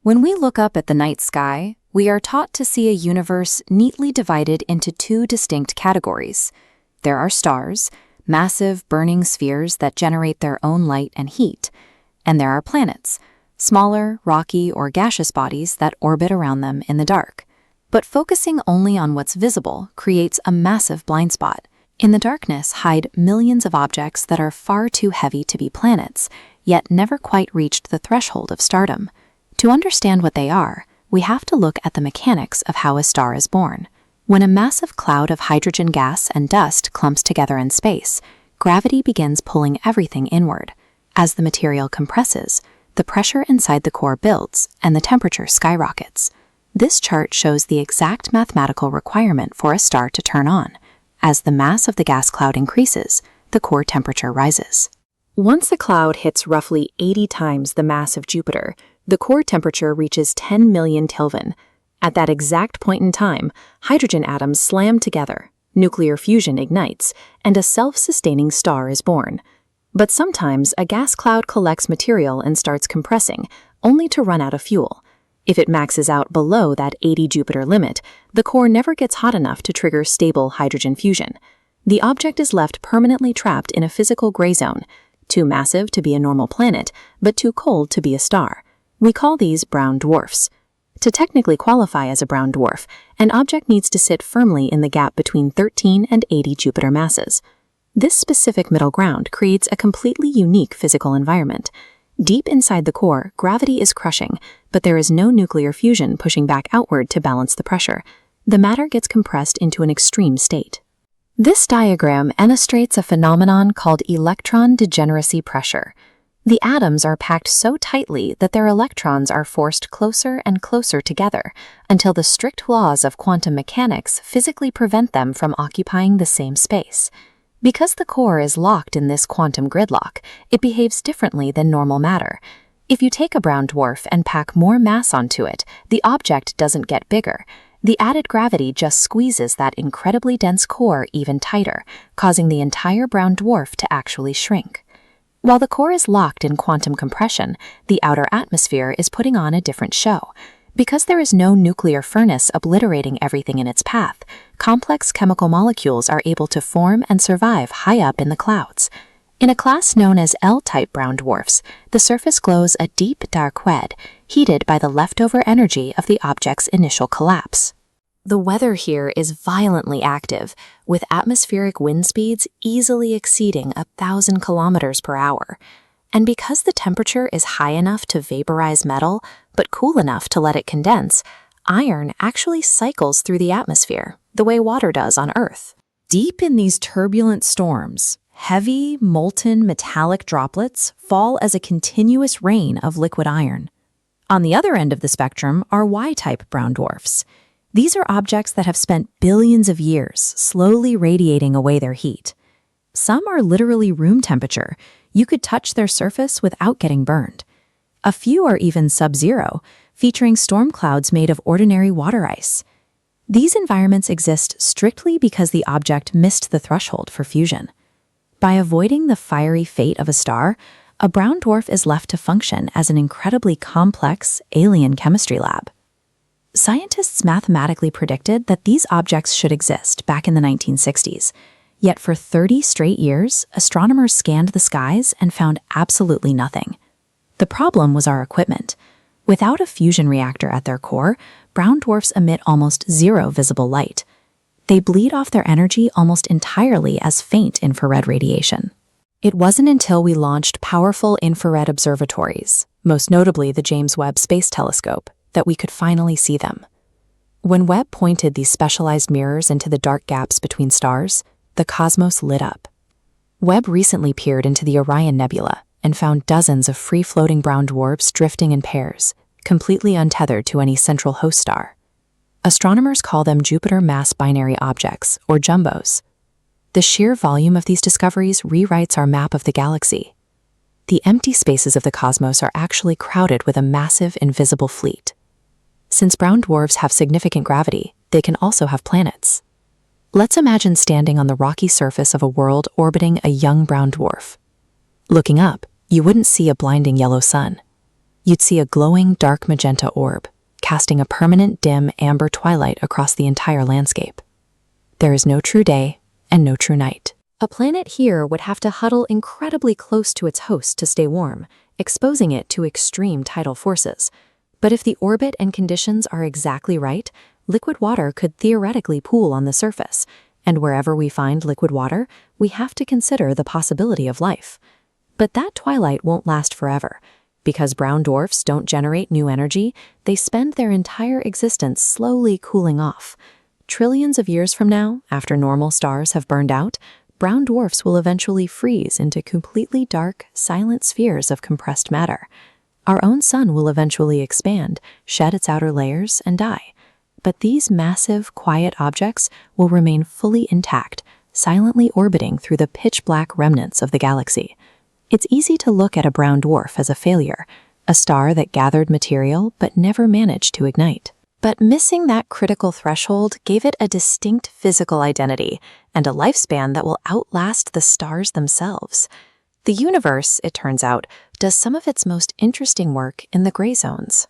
When we look up at the night sky, we are taught to see a universe neatly divided into two distinct categories. There are stars, massive burning spheres that generate their own light and heat, and there are planets, smaller, rocky, or gaseous bodies that orbit around them in the dark. But focusing only on what's visible creates a massive blind spot. In the darkness hide millions of objects that are far too heavy to be planets, yet never quite reached the threshold of stardom. To understand what they are, we have to look at the mechanics of how a star is born. When a massive cloud of hydrogen gas and dust clumps together in space, gravity begins pulling everything inward. As the material compresses, the pressure inside the core builds and the temperature skyrockets. This chart shows the exact mathematical requirement for a star to turn on. As the mass of the gas cloud increases, the core temperature rises. Once a cloud hits roughly 80 times the mass of Jupiter, the core temperature reaches 10 million Kelvin. At that exact point in time, hydrogen atoms slam together, nuclear fusion ignites, and a self-sustaining star is born. But sometimes a gas cloud collects material and starts compressing, only to run out of fuel. If it maxes out below that 80 Jupiter limit, the core never gets hot enough to trigger stable hydrogen fusion. The object is left permanently trapped in a physical gray zone, too massive to be a normal planet, but too cold to be a star. We call these brown dwarfs. To technically qualify as a brown dwarf, an object needs to sit firmly in the gap between 13 and 80 Jupiter masses. This specific middle ground creates a completely unique physical environment. Deep inside the core, gravity is crushing, but there is no nuclear fusion pushing back outward to balance the pressure. The matter gets compressed into an extreme state. This diagram illustrates a phenomenon called electron degeneracy pressure. The atoms are packed so tightly that their electrons are forced closer and closer together until the strict laws of quantum mechanics physically prevent them from occupying the same space. Because the core is locked in this quantum gridlock, it behaves differently than normal matter. If you take a brown dwarf and pack more mass onto it, the object doesn't get bigger. The added gravity just squeezes that incredibly dense core even tighter, causing the entire brown dwarf to actually shrink. While the core is locked in quantum compression, the outer atmosphere is putting on a different show. Because there is no nuclear furnace obliterating everything in its path, complex chemical molecules are able to form and survive high up in the clouds. In a class known as L-type brown dwarfs, the surface glows a deep dark red, heated by the leftover energy of the object's initial collapse. The weather here is violently active, with atmospheric wind speeds easily exceeding 1,000 kilometers per hour. And because the temperature is high enough to vaporize metal, but cool enough to let it condense, iron actually cycles through the atmosphere, the way water does on Earth. Deep in these turbulent storms, heavy, molten metallic droplets fall as a continuous rain of liquid iron. On the other end of the spectrum are Y-type brown dwarfs. These are objects that have spent billions of years slowly radiating away their heat. Some are literally room temperature. You could touch their surface without getting burned. A few are even sub-zero, featuring storm clouds made of ordinary water ice. These environments exist strictly because the object missed the threshold for fusion. By avoiding the fiery fate of a star, a brown dwarf is left to function as an incredibly complex alien chemistry lab. Scientists mathematically predicted that these objects should exist back in the 1960s. Yet for 30 straight years, astronomers scanned the skies and found absolutely nothing. The problem was our equipment. Without a fusion reactor at their core, brown dwarfs emit almost zero visible light. They bleed off their energy almost entirely as faint infrared radiation. It wasn't until we launched powerful infrared observatories, most notably the James Webb Space Telescope, that we could finally see them. When Webb pointed these specialized mirrors into the dark gaps between stars, the cosmos lit up. Webb recently peered into the Orion Nebula and found dozens of free-floating brown dwarfs drifting in pairs, completely untethered to any central host star. Astronomers call them Jupiter mass binary objects, or jumbos. The sheer volume of these discoveries rewrites our map of the galaxy. The empty spaces of the cosmos are actually crowded with a massive invisible fleet. Since brown dwarfs have significant gravity, they can also have planets. Let's imagine standing on the rocky surface of a world orbiting a young brown dwarf. Looking up, you wouldn't see a blinding yellow sun. You'd see a glowing dark magenta orb, casting a permanent dim amber twilight across the entire landscape. There is no true day and no true night. A planet here would have to huddle incredibly close to its host to stay warm, exposing it to extreme tidal forces. But if the orbit and conditions are exactly right, liquid water could theoretically pool on the surface, and wherever we find liquid water, we have to consider the possibility of life. But that twilight won't last forever. Because brown dwarfs don't generate new energy, they spend their entire existence slowly cooling off. Trillions of years from now, after normal stars have burned out, brown dwarfs will eventually freeze into completely dark, silent spheres of compressed matter. Our own sun will eventually expand, shed its outer layers, and die. But these massive, quiet objects will remain fully intact, silently orbiting through the pitch-black remnants of the galaxy. It's easy to look at a brown dwarf as a failure, a star that gathered material but never managed to ignite. But missing that critical threshold gave it a distinct physical identity and a lifespan that will outlast the stars themselves. The universe, it turns out, does some of its most interesting work in the gray zones.